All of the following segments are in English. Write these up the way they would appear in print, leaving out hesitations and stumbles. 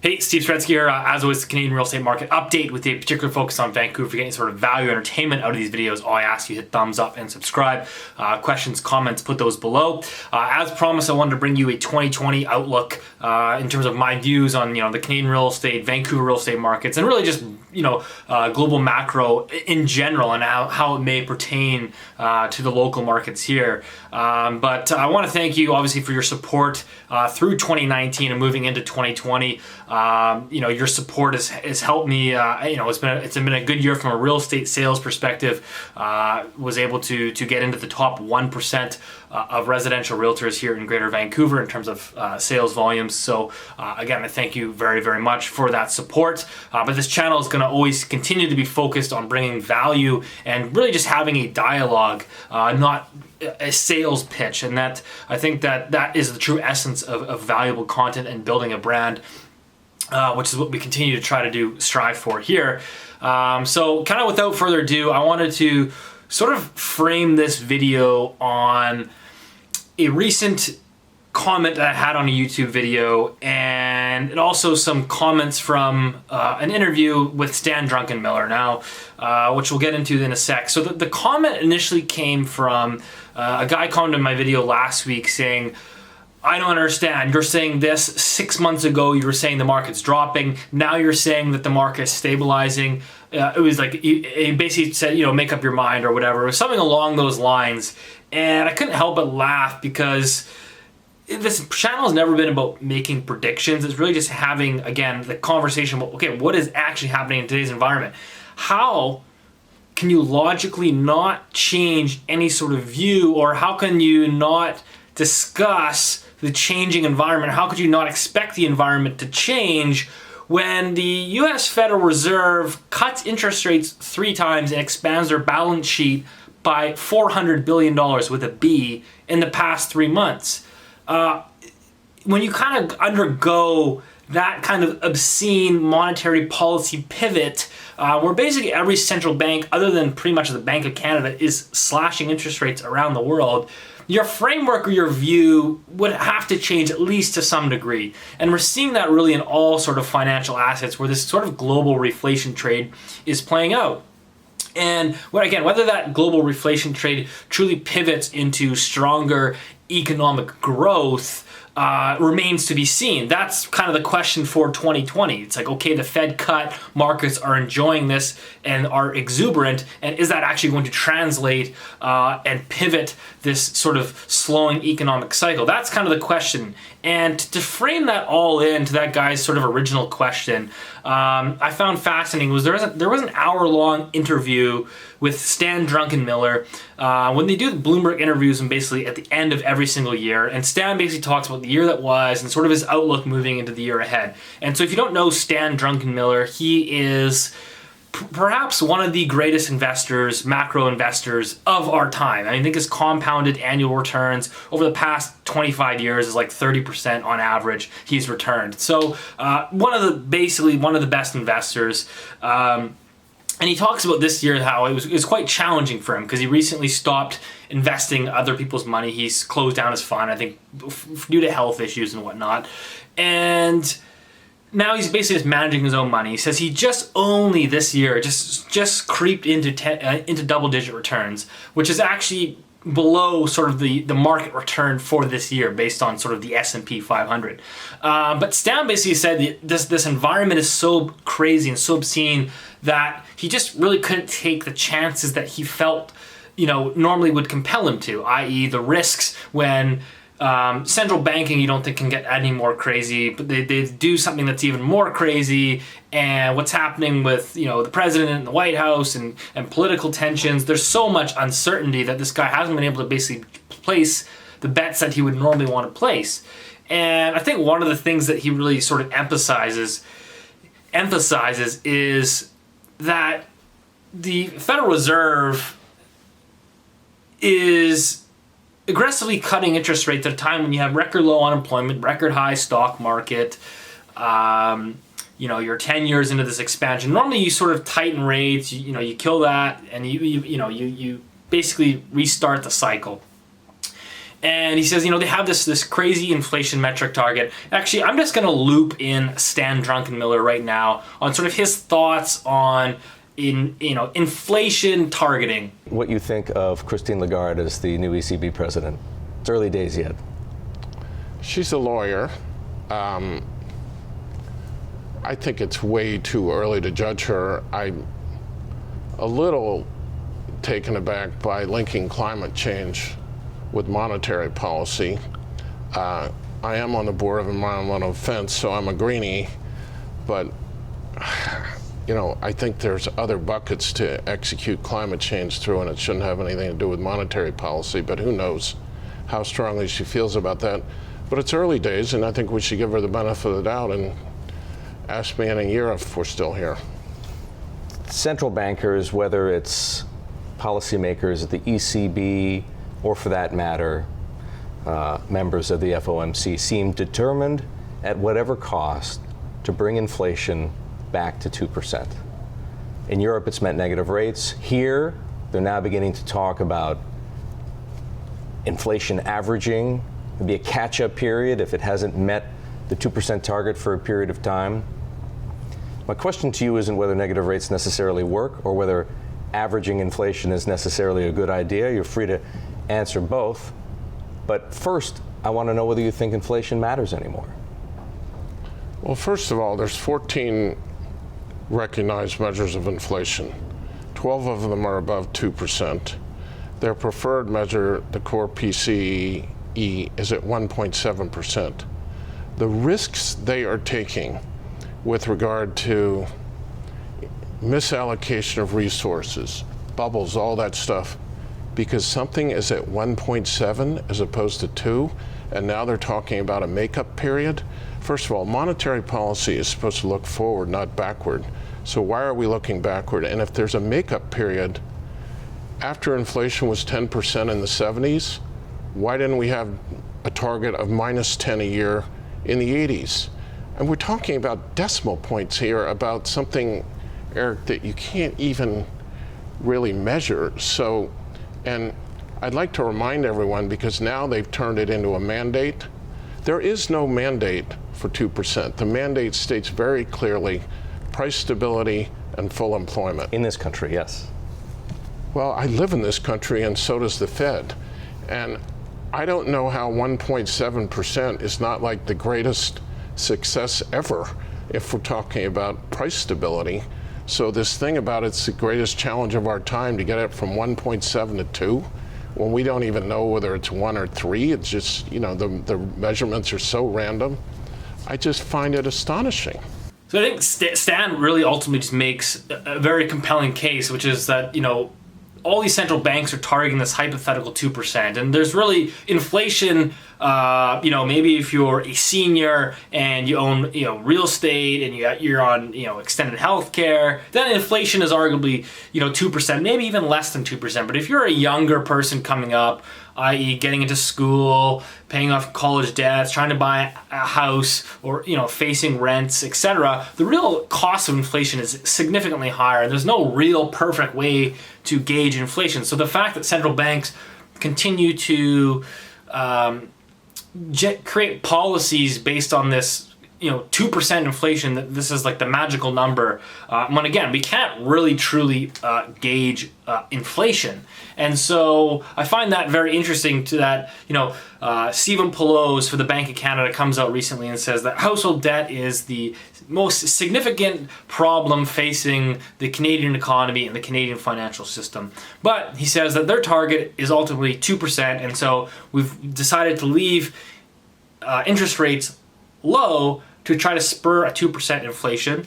Hey, Steve Saretsky here. As always, the Canadian real estate market update with a particular focus on Vancouver. For getting sort of value entertainment out of these videos, all I ask you hit thumbs up and subscribe. Questions, comments, put those below. As promised, I wanted to bring you a 2020 outlook in terms of my views on the Canadian real estate, Vancouver real estate markets, and really just global macro in general and how it may pertain to the local markets here. But I want to thank you obviously for your support through 2019 and moving into 2020. Your support has helped me. It's been a good year from a real estate sales perspective. Was able to get into the top 1% of residential realtors here in Greater Vancouver in terms of sales volumes. So again, I thank you very, very much for that support. But this channel is going to always continue to be focused on bringing value and really just having a dialogue, not a sales pitch. And that I think that is the true essence of valuable content and building a brand. Which is what we continue to try to strive for here. So kind of without further ado, I wanted to sort of frame this video on a recent comment that I had on a YouTube video and also some comments from an interview with Stan Druckenmiller now, which we'll get into in a sec. So the comment initially came from a guy commented in my video last week saying, I don't understand. You're saying this 6 months ago. You were saying the market's dropping. Now you're saying that the market's stabilizing. It was like he basically said, make up your mind or whatever. It was something along those lines. And I couldn't help but laugh because this channel has never been about making predictions. It's really just having, again, the conversation about, okay, what is actually happening in today's environment? How can you logically not change any sort of view, or how can you not discuss the changing environment? How could you not expect the environment to change when the US Federal Reserve cuts interest rates 3 times and expands their balance sheet by $400 billion with a B in the past 3 months? When you kind of undergo that kind of obscene monetary policy pivot, where basically every central bank, other than pretty much the Bank of Canada, is slashing interest rates around the world, your framework or your view would have to change at least to some degree. And we're seeing that really in all sort of financial assets where this sort of global reflation trade is playing out. And whether that global reflation trade truly pivots into stronger economic growth remains to be seen. That's kind of the question for 2020. It's like, okay, the Fed cut, markets are enjoying this and are exuberant, and is that actually going to translate and pivot this sort of slowing economic cycle? That's kind of the question. And to frame that all into that guy's sort of original question, I found fascinating was there was an hour-long interview with Stan Druckenmiller when they do the Bloomberg interviews and basically at the end of every single year. And Stan basically talks about the year that was and sort of his outlook moving into the year ahead. And so if you don't know Stan Druckenmiller, he is perhaps one of the greatest investors, macro investors of our time. I think his compounded annual returns over the past 25 years is like 30% on average he's returned. So one of the best investors. And he talks about this year how it was quite challenging for him because he recently stopped investing other people's money. He's closed down his fund, I think, due to health issues and whatnot. And now he's basically just managing his own money. He says he just only this year just creeped into double-digit returns, which is actually below sort of the market return for this year based on sort of the S&P 500. But Stan basically said this environment is so crazy and so obscene that he just really couldn't take the chances that he felt normally would compel him to, i.e. the risks when central banking you don't think can get any more crazy, but they do something that's even more crazy, and what's happening with the president and the White House and political tensions. There's so much uncertainty that this guy hasn't been able to basically place the bets that he would normally want to place. And I think one of the things that he really sort of emphasizes is that the Federal Reserve is aggressively cutting interest rates at a time when you have record low unemployment, record high stock market, you're 10 years into this expansion. Normally you sort of tighten rates, you kill that, and you basically restart the cycle. And he says, they have this crazy inflation metric target. Actually, I'm just going to loop in Stan Druckenmiller right now on sort of his thoughts on inflation targeting. What you think of Christine Lagarde as the new ECB president? It's early days yet. She's a lawyer. I think it's way too early to judge her. I'm a little taken aback by linking climate change with monetary policy. I am on the board of Environmental Defense, so I'm a greenie, but I think there's other buckets to execute climate change through, and it shouldn't have anything to do with monetary policy, but who knows how strongly she feels about that. But it's early days, and I think we should give her the benefit of the doubt and ask me in a year if we're still here. Central bankers, whether it's policymakers at the ECB or, for that matter, members of the FOMC, seem determined at whatever cost to bring inflation back to 2%. In Europe, it's meant negative rates. Here, they're now beginning to talk about inflation averaging. There'll be a catch-up period if it hasn't met the 2% target for a period of time. My question to you isn't whether negative rates necessarily work or whether averaging inflation is necessarily a good idea. You're free to answer both. But first, I want to know whether you think inflation matters anymore. Well, first of all, there's 14 recognized measures of inflation. 12 of them are above 2%. Their preferred measure, the core PCE, is at 1.7%. The risks they are taking with regard to misallocation of resources, bubbles, all that stuff, because something is at 1.7 as opposed to 2, and now they're talking about a makeup period. First of all, monetary policy is supposed to look forward, not backward. So why are we looking backward? And if there's a makeup period, after inflation was 10% in the 70s, why didn't we have a target of minus 10 a year in the 80s? And we're talking about decimal points here, about something, Eric, that you can't even really measure. So, and I'd like to remind everyone, because now they've turned it into a mandate. There is no mandate for 2%. The mandate states very clearly price stability and full employment. In this country, yes. Well, I live in this country, and so does the Fed. And I don't know how 1.7% is not like the greatest success ever if we're talking about price stability. So this thing about it's the greatest challenge of our time to get it from 1.7 to 2, when we don't even know whether it's 1 or 3, it's just, the measurements are so random. I just find it astonishing. So I think Stan really ultimately just makes a very compelling case, which is that, all these central banks are targeting this hypothetical 2%, and there's really inflation. Maybe if you're a senior and you own, real estate and you're on, extended health care, then inflation is arguably, 2%, maybe even less than 2%. But if you're a younger person coming up, i.e. getting into school, paying off college debts, trying to buy a house, or facing rents, etc., the real cost of inflation is significantly higher. There's no real perfect way to gauge inflation. So the fact that central banks continue to create policies based on this 2% inflation, that this is like the magical number, when again, we can't really truly gauge inflation. And so I find that very interesting to that, Stephen Pelosi for the Bank of Canada comes out recently and says that household debt is the most significant problem facing the Canadian economy and the Canadian financial system. But he says that their target is ultimately 2%, and so we've decided to leave interest rates low to try to spur a 2% inflation.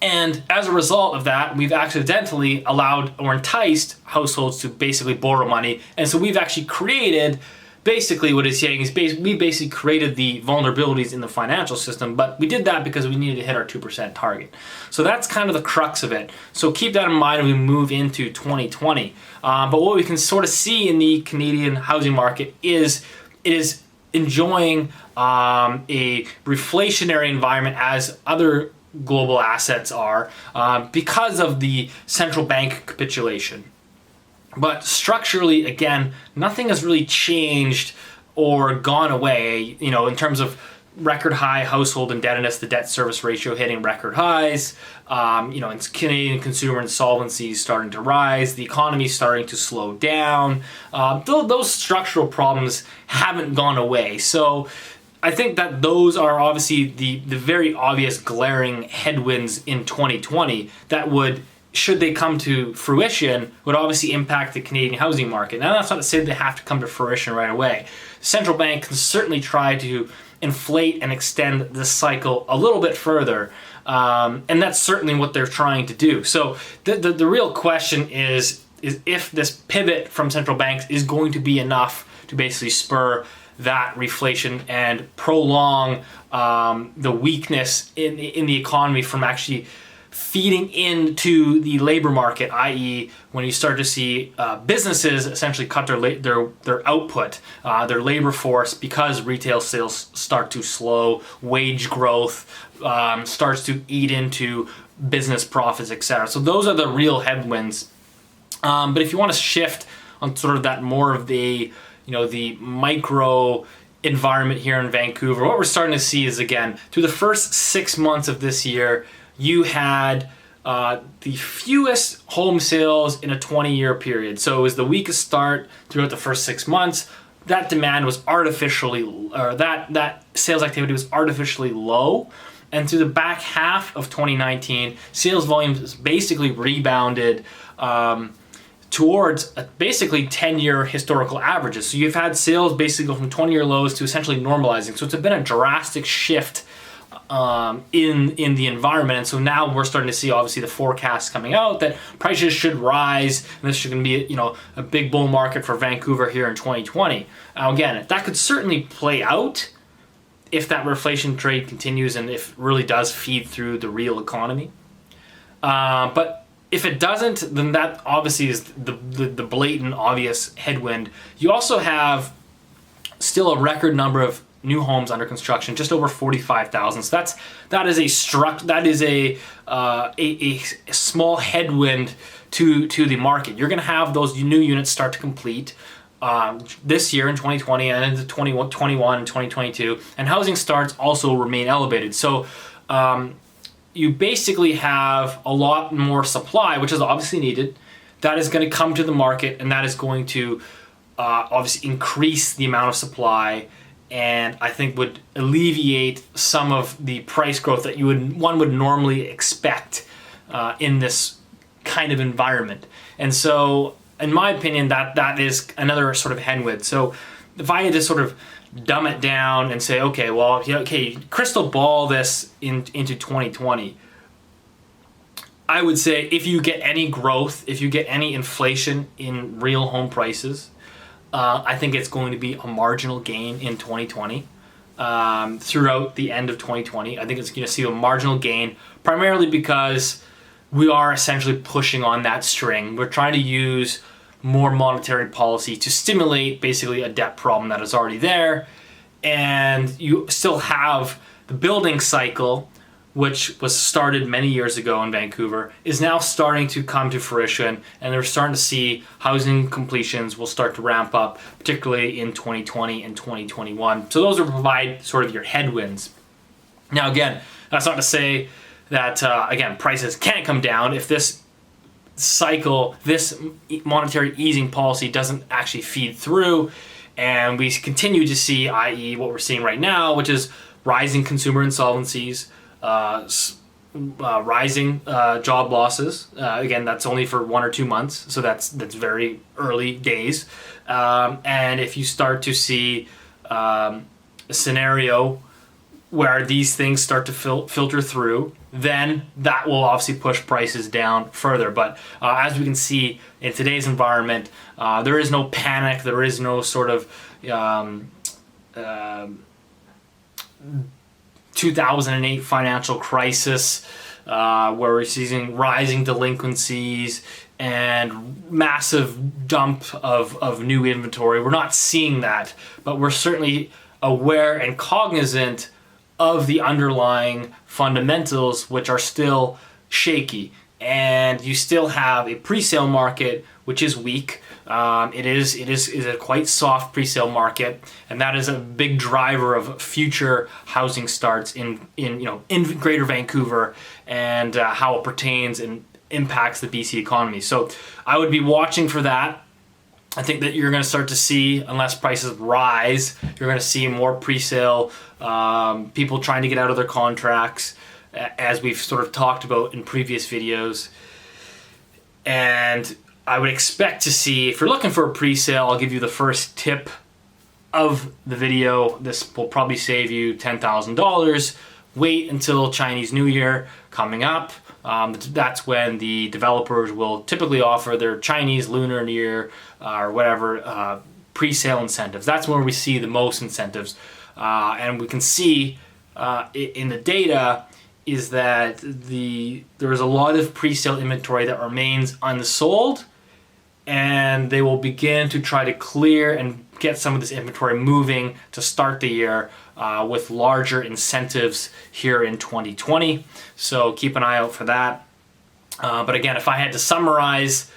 And as a result of that, we've accidentally allowed or enticed households to basically borrow money. And so we've actually created, basically what he's saying is we basically created the vulnerabilities in the financial system, but we did that because we needed to hit our 2% target. So that's kind of the crux of it. So keep that in mind as we move into 2020. But what we can sort of see in the Canadian housing market is it is enjoying a reflationary environment as other global assets are, because of the central bank capitulation. But structurally, again, nothing has really changed or gone away, in terms of record high household indebtedness, the debt service ratio hitting record highs, and Canadian consumer insolvency starting to rise, the economy starting to slow down. Those structural problems haven't gone away. So I think that those are obviously the very obvious glaring headwinds in 2020 that would, should they come to fruition, would obviously impact the Canadian housing market. Now, that's not to say they have to come to fruition right away. The central bank can certainly try to inflate and extend this cycle a little bit further, and that's certainly what they're trying to do. So the real question is if this pivot from central banks is going to be enough to basically spur that reflation and prolong the weakness in the economy from actually feeding into the labor market, i.e. when you start to see businesses essentially cut their output, their labor force, because retail sales start to slow, wage growth starts to eat into business profits, etc. So those are the real headwinds. But if you want to shift on sort of that more of the micro environment here in Vancouver, what we're starting to see is, again, through the first 6 months of this year, you had the fewest home sales in a 20-year period. So it was the weakest start throughout the first 6 months. That demand was artificially, or that sales activity was artificially low. And through the back half of 2019, sales volumes basically rebounded towards basically 10-year historical averages. So you've had sales basically go from 20-year lows to essentially normalizing. So it's been a drastic shift in the environment. And so now we're starting to see, obviously, the forecasts coming out that prices should rise, and this is going to be a big bull market for Vancouver here in 2020. Now, again, that could certainly play out if that reflation trade continues and if it really does feed through the real economy. But if it doesn't, then that obviously is the blatant, obvious headwind. You also have still a record number of new homes under construction, just over 45,000. So that is a small headwind to the market. You're going to have those new units start to complete this year in 2020 and into 2021 and 2022, and housing starts also remain elevated. So you basically have a lot more supply, which is obviously needed, that is going to come to the market, and that is going to obviously increase the amount of supply, and I think would alleviate some of the price growth that one would normally expect in this kind of environment. And so, in my opinion, that is another sort of headwind. So if I had to sort of dumb it down and say, crystal ball this into 2020, I would say if you get any growth, if you get any inflation in real home prices, I think it's going to be a marginal gain in 2020. Throughout the end of 2020, I think it's going to see a marginal gain, primarily because we are essentially pushing on that string. We're trying to use more monetary policy to stimulate basically a debt problem that is already there. And you still have the building cycle, which was started many years ago in Vancouver, is now starting to come to fruition, and they're starting to see housing completions will start to ramp up, particularly in 2020 and 2021. So those will provide sort of your headwinds. Now, again, that's not to say that, prices can't come down if this cycle, this monetary easing policy doesn't actually feed through, and we continue to see, i.e. what we're seeing right now, which is rising consumer insolvencies, rising job losses. Again, that's only for 1 or 2 months, so that's very early days. And if you start to see a scenario where these things start to filter through, then that will obviously push prices down further. But as we can see in today's environment, there is no panic, there is no sort of 2008 financial crisis where we're seeing rising delinquencies and massive dump of new inventory. We're not seeing that, but we're certainly aware and cognizant of the underlying fundamentals, which are still shaky. and you still have a pre-sale market which is weak. It is a quite soft pre-sale market, and that is a big driver of future housing starts in Greater Vancouver, and how it pertains and impacts the BC economy. So I would be watching for that. I think that you're going to start to see, unless prices rise, you're going to see more pre-sale, people trying to get out of their contracts, as we've sort of talked about in previous videos. And I would expect to see, if you're looking for a pre-sale, I'll give you the first tip of the video. This will probably save you $10,000. Wait until Chinese New Year coming up. That's when the developers will typically offer their Chinese Lunar New Year or whatever pre-sale incentives. That's where we see the most incentives. And we can see in the data is that there is a lot of pre-sale inventory that remains unsold, and they will begin to try to clear and get some of this inventory moving to start the year with larger incentives here in 2020. So keep an eye out for that. But again, if I had to summarize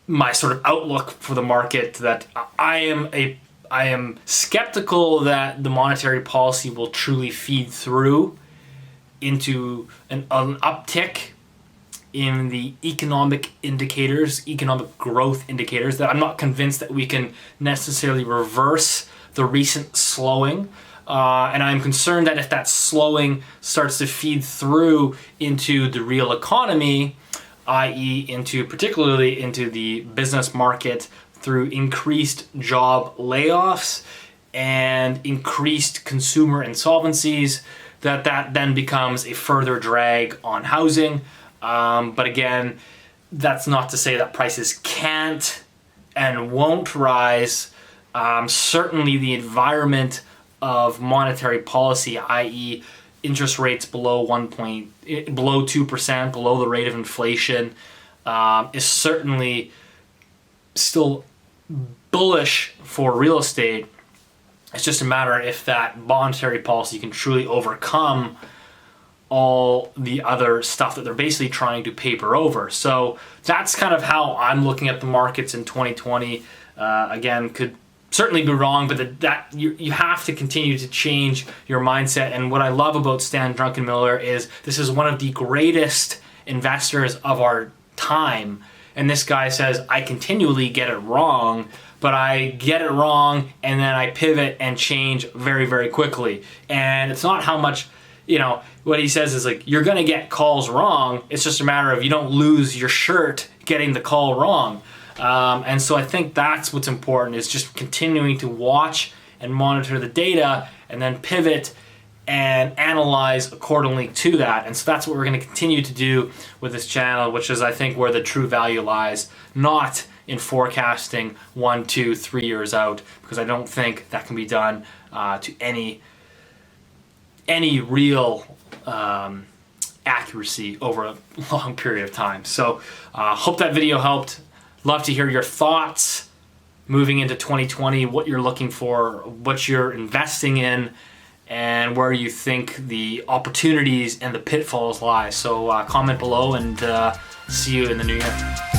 my sort of outlook for the market, that I am skeptical that the monetary policy will truly feed through into an uptick in the economic indicators, economic growth indicators, that I'm not convinced that we can necessarily reverse the recent slowing. And I'm concerned that if that slowing starts to feed through into the real economy, i.e. particularly into the business market through increased job layoffs and increased consumer insolvencies, that then becomes a further drag on housing. But again, that's not to say that prices can't and won't rise. Certainly the environment of monetary policy, i.e. interest rates below 2%, below the rate of inflation, is certainly still bullish for real estate. It's just a matter if that monetary policy can truly overcome all the other stuff that they're basically trying to paper over. So that's kind of how I'm looking at the markets in 2020. Again, could certainly be wrong, but that you have to continue to change your mindset. And what I love about Stan Druckenmiller is this is one of the greatest investors of our time. And this guy says, I continually get it wrong, but I get it wrong and then I pivot and change very, very quickly. And it's not how much, what he says is like, you're going to get calls wrong. It's just a matter of you don't lose your shirt getting the call wrong. And so I think that's what's important, is just continuing to watch and monitor the data and then pivot and analyze accordingly to that. And so that's what we're going to continue to do with this channel, which is, I think, where the true value lies, not in forecasting 1, 2, 3 years out, because I don't think that can be done to any real accuracy over a long period of time. So hope that video helped. Love to hear your thoughts moving into 2020, what you're looking for, what you're investing in, and where you think the opportunities and the pitfalls lie. So comment below, and see you in the new year.